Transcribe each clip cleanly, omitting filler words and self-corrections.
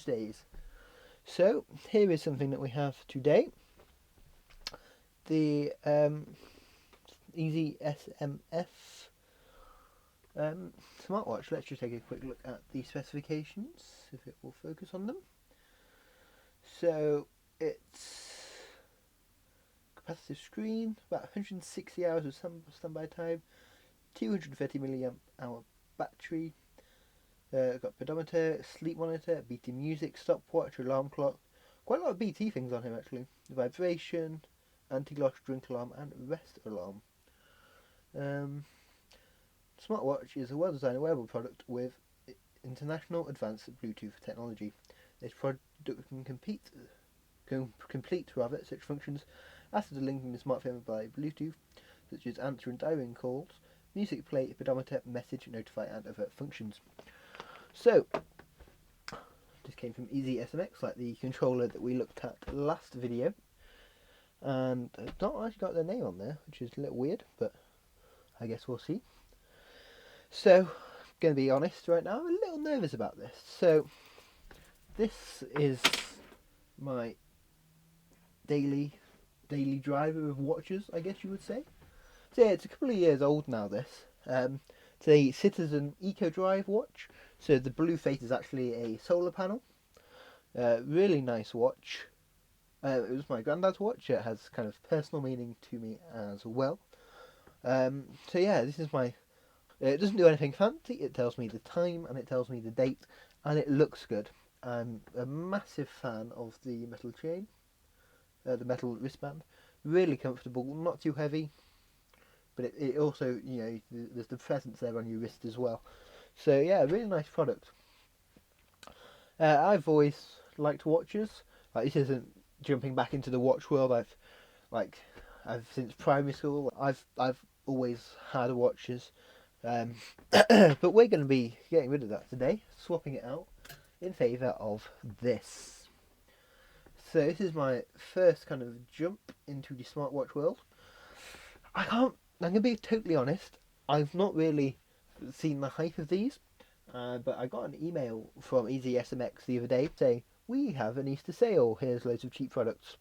Tuesdays. So here is something that we have today. The Easy SMF smartwatch. Let's just take a quick look at the specifications, if it will focus on them. So it's capacitive screen, about 160 hours of standby time, 230 milliamp hour battery. Got pedometer, sleep monitor, BT music, stopwatch, alarm clock. Quite a lot of BT things on here actually. Vibration, anti-lock, drink alarm, and rest alarm. Smartwatch is a well-designed wearable product with international advanced Bluetooth technology. This product can complete such functions as the linking the smartphone by Bluetooth, such as answering dialing calls, music play, pedometer, message, notify, and other functions. So, this came from Easy SMX, like the controller that we looked at last video, and it's not actually got their name on there, which is a little weird, but I guess we'll see. So, I'm going to be honest right now, I'm a little nervous about this. So, this is my daily driver of watches, I guess you would say. So yeah, it's a couple of years old now, this. It's a Citizen Eco Drive watch. So the blue face is actually a solar panel. Really nice watch. It was my granddad's watch. It has kind of personal meaning to me as well. So yeah, this is my... it doesn't do anything fancy. It tells me the time and it tells me the date. And it looks good. I'm a massive fan of the metal chain. The metal wristband. Really comfortable, not too heavy. But it also, you know, there's the presence there on your wrist as well. So yeah, really nice product. I've always liked watches. Like, this isn't jumping back into the watch world. I've since primary school. I've always had watches. But we're going to be getting rid of that today, swapping it out in favour of this. So this is my first kind of jump into the smartwatch world. I'm going to be totally honest, I've not really seen the hype of these, but I got an email from Easy SMX the other day saying, we have an Easter sale, here's loads of cheap products.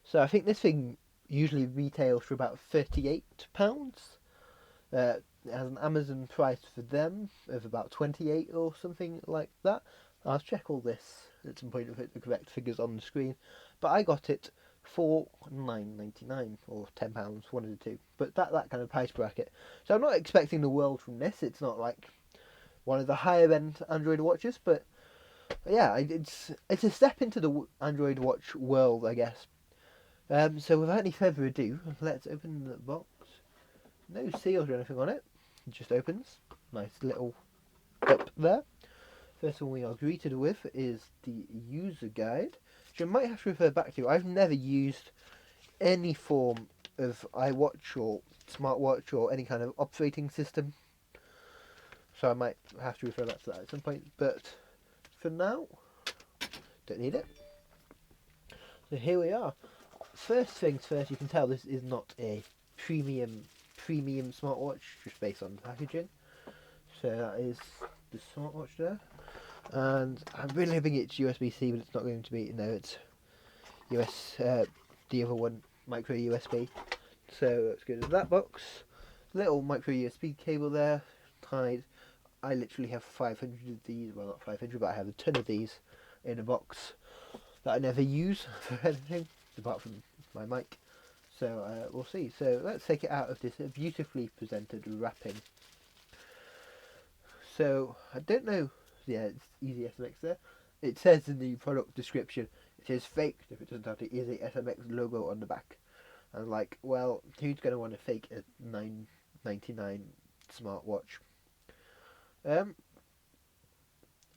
So I think this thing usually retails for about £38. It has an Amazon price for them of about 28 or something like that. I'll check all this at some point to put the correct figures on the screen, but I got it for £9.99 or £10, one of the two, but that kind of price bracket. So I'm not expecting the world from this. It's not like one of the higher end Android watches, but yeah, it's a step into the Android watch world, I guess. So without any further ado, let's open the box. No seals or anything on it, it just opens. Nice little cup there. First one we are greeted with is the user guide, which I might have to refer back to. I've never used any form of iWatch or smartwatch or any kind of operating system, so I might have to refer back to that at some point, but for now, don't need it. So here we are. First things first, you can tell this is not a premium smartwatch, just based on packaging. So that is the smartwatch there. And I'm really hoping it's USB-C, but it's not going to be. No, it's the other one, micro USB. So let's go to that box. Little micro USB cable there, tied. I literally have 500 of these. Well, not 500, but I have a ton of these in a box that I never use for anything apart from my mic. So we'll see. So let's take it out of this beautifully presented wrapping. So I don't know. Yeah, it's Easy SMX there. It says in the product description, it says fake if it doesn't have the Easy SMX logo on the back. And like, well, who's going to want to fake a $9.99 smartwatch? I'm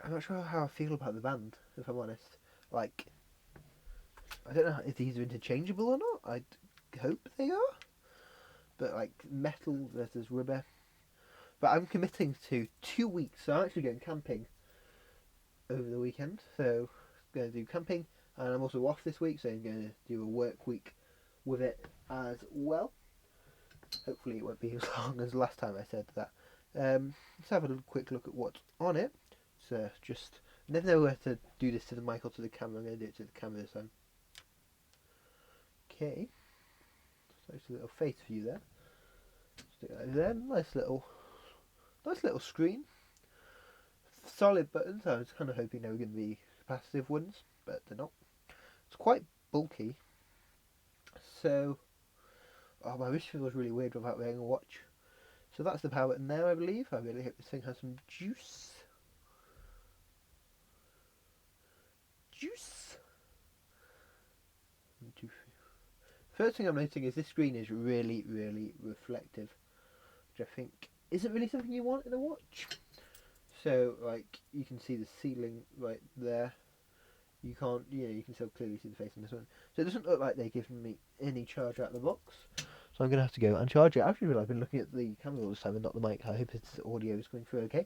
not sure how I feel about the band, if I'm honest. Like, I don't know if these are interchangeable or not. I hope they are. But like, metal versus rubber. But I'm committing to 2 weeks, so I'm actually going camping over the weekend. So I'm going to do camping, and I'm also off this week, so I'm going to do a work week with it as well. Hopefully it won't be as long as last time I said that. Let's have a quick look at what's on it. It's just Never know where to do this to the mic or to the camera. I'm going to do it to the camera this time. Okay. So it's a little face view there. Stick that over there. Nice little screen. Solid buttons. I was kind of hoping they were going to be capacitive ones, but they're not. It's quite bulky. So, oh, my wrist feels really weird without wearing a watch. So that's the power button there, I believe. I really hope this thing has some juice. Juice. First thing I'm noticing is this screen is really, really reflective, which I think isn't really something you want in a watch. So, like, you can see the ceiling right there. You can't, you can still clearly see the face on this one. So it doesn't look like they've given me any charge out of the box. So I'm going to have to go and charge it. Actually, I've been looking at the camera all this time and not the mic. I hope its audio is going through okay.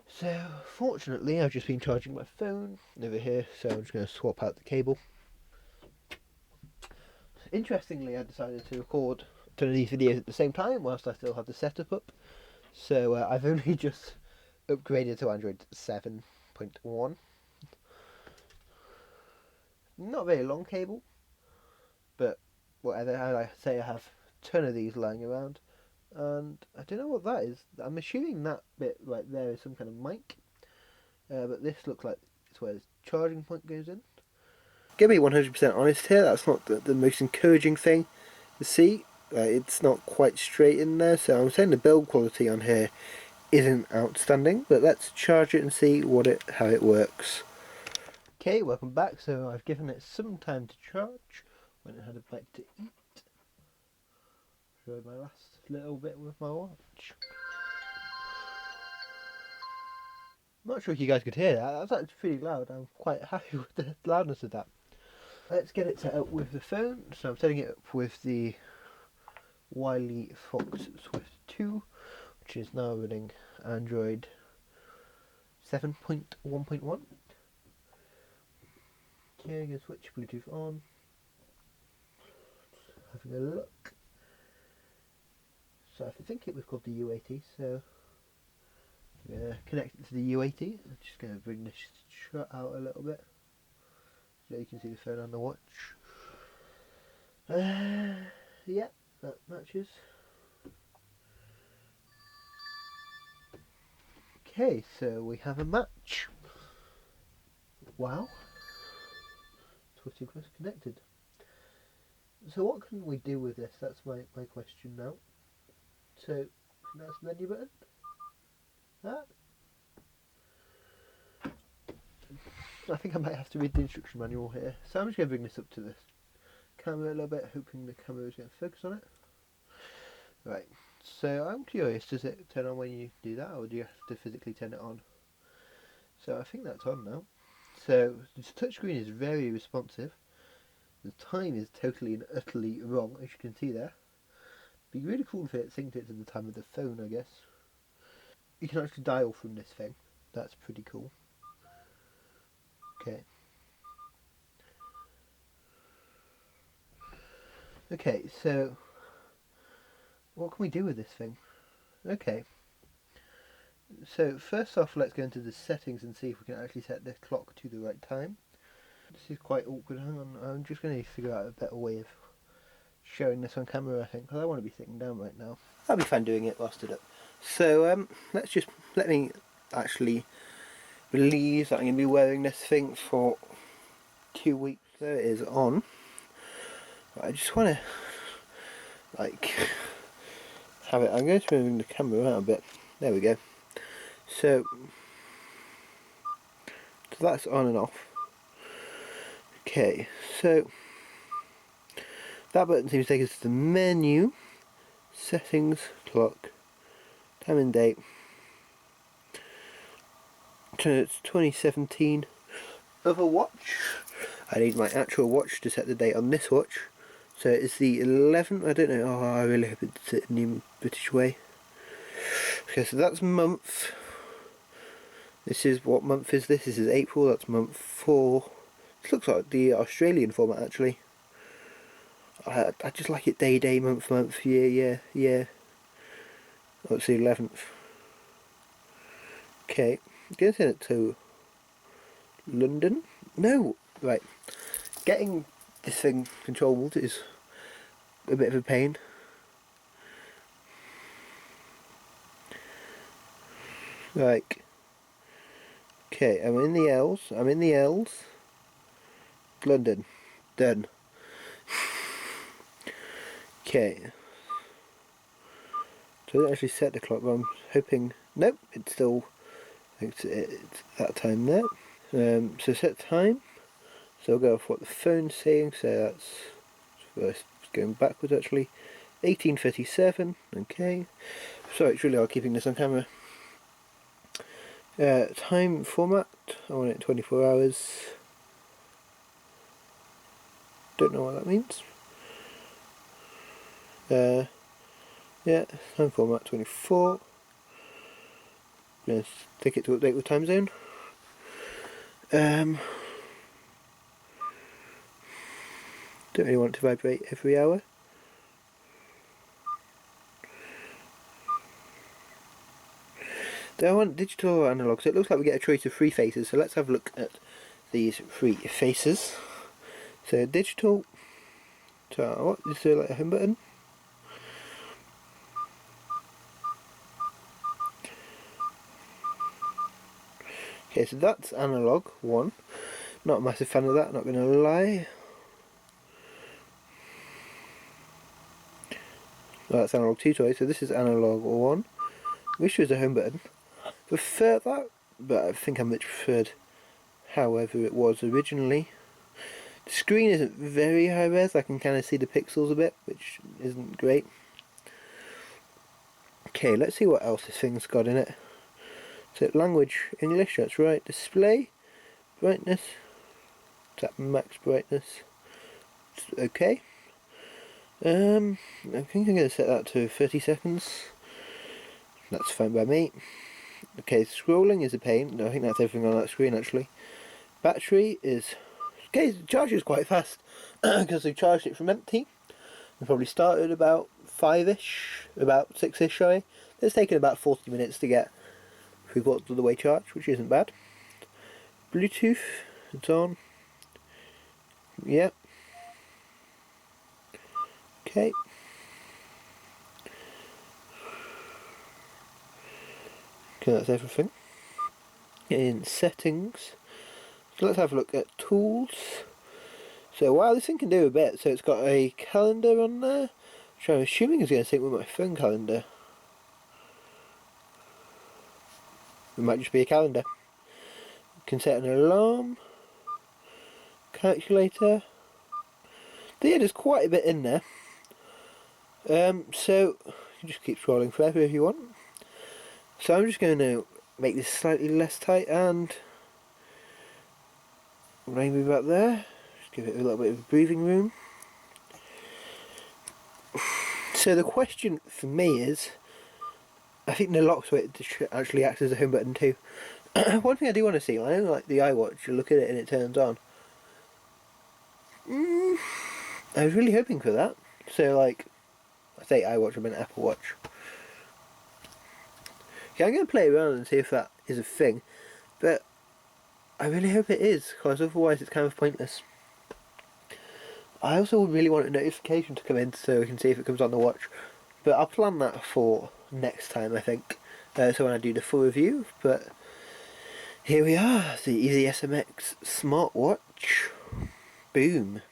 So, fortunately, I've just been charging my phone over here, so I'm just going to swap out the cable. Interestingly, I decided to record 2 of these videos at the same time whilst I still have the setup up. So I've only just upgraded to Android 7.1. Not a very long cable, but whatever. I say I have 10 of these lying around, and I don't know what that is. I'm assuming that bit right there is some kind of mic, but this looks like it's where the charging point goes in. Gonna be 100% honest here, that's not the most encouraging thing to see. It's not quite straight in there, so I'm saying the build quality on here isn't outstanding, but let's charge it and see how it works. Okay, welcome back. So I've given it some time to charge when it had a bite to eat. Showed my last little bit with my watch. I'm not sure if you guys could hear that. That was actually pretty loud. I'm quite happy with the loudness of that. Let's get it set up with the phone. So I'm setting it up with the Wiley Fox Swift 2, which is now running Android 7.1.1. Okay, I'm going to switch Bluetooth on. Having a look. So I think it was called the U80, so I'm going to connect it to the U80. I'm just going to bring this shut out a little bit so you can see the phone on the watch. Yeah, that matches. Okay, so we have a match. Wow. Twisted Quest connected. So what can we do with this? That's my question now. So, that's the menu button. That. I think I might have to read the instruction manual here. So I'm just going to bring this up to the camera a little bit, hoping the camera is going to focus on it. Right, so I'm curious, does it turn on when you do that, or do you have to physically turn it on? So I think that's on now. So the touchscreen is very responsive. The time is totally and utterly wrong, as you can see there. It'd be really cool if it synced it to the time of the phone, I guess. You can actually dial from this thing. That's pretty cool. Okay. Okay, so what can we do with this thing? Okay. So first off, let's go into the settings and see if we can actually set the clock to the right time. This is quite awkward. Hang on, I'm just going to figure out a better way of showing this on camera, I think, because I want to be sitting down right now. I'll be fine doing it while stood up. So let me actually believe that I'm going to be wearing this thing for 2 weeks. There it is on. I just want to have it. I'm going to move the camera around a bit. There we go. So that's on and off. Okay, so that button seems to take us to the menu, settings, clock, time and date. It's 2017 of a watch. I need my actual watch to set the date on this watch. So it's the 11th, I don't know, oh, I really hope it's in the British way. Okay, so that's month. This is, what month is this? This is April, that's month 4. This looks like the Australian format actually. I just like it day, month, year. Oh, it's the 11th. Okay, I'm going to send it to London? No! Right. Getting this thing controlled is a bit of a pain. Like, okay, I'm in the L's. London. Done. Okay. So I didn't actually set the clock, but I'm hoping... Nope, it's still... it's that time there. So set time. So I'll go off what the phone's saying, so that's going backwards actually. 18:37, okay. Sorry, it's really hard keeping this on camera. Time format, I want it 24 hours. Don't know what that means. Yeah, time format 24. Let's take it to update with time zone. Don't really want it to vibrate every hour. Do I want digital or analog? So it looks like we get a choice of 3 faces, so let's have a look at these 3 faces. So digital, so what, is there like a home button? Okay, so that's analog 1. Not a massive fan of that, not gonna lie. Well, that's analog 2, sorry, so this is analog 1. Wish there was a home button. Prefer that, but I think I much preferred however it was originally. The screen isn't very high res, I can kind of see the pixels a bit, which isn't great. Okay, let's see what else this thing's got in it. So language, English, that's right. Display, brightness, tap max brightness. Okay. I think I'm going to set that to 30 seconds. That's fine by me. Okay, scrolling is a pain. No, I think that's everything on that screen actually. Battery is... Okay, it charges quite fast because they charged it from empty. We probably started about 5-ish, about 6-ish, sorry. It's taken about 40 minutes to get 3/4 of the way charged, which isn't bad. Bluetooth, it's on. Yep. Okay. Okay, that's everything. In settings, so let's have a look at tools. So wow, this thing can do a bit. So it's got a calendar on there, which I'm assuming is going to sync with my phone calendar. It might just be a calendar. You can set an alarm, calculator. Yeah, there's quite a bit in there. So you just keep scrolling forever if you want. So I'm just going to make this slightly less tight and maybe about there. Just give it a little bit of breathing room. So the question for me is, I think the lock switch actually acts as a home button too. One thing I do want to see, I don't like the iWatch, you look at it and it turns on. I was really hoping for that. So like, I say iWatch, I meant Apple Watch. Okay, I'm going to play around and see if that is a thing, but I really hope it is, because otherwise it's kind of pointless. I also really want a notification to come in so we can see if it comes on the watch, but I'll plan that for next time I think, so when I do the full review. But here we are, the Easy SMX smartwatch. Boom.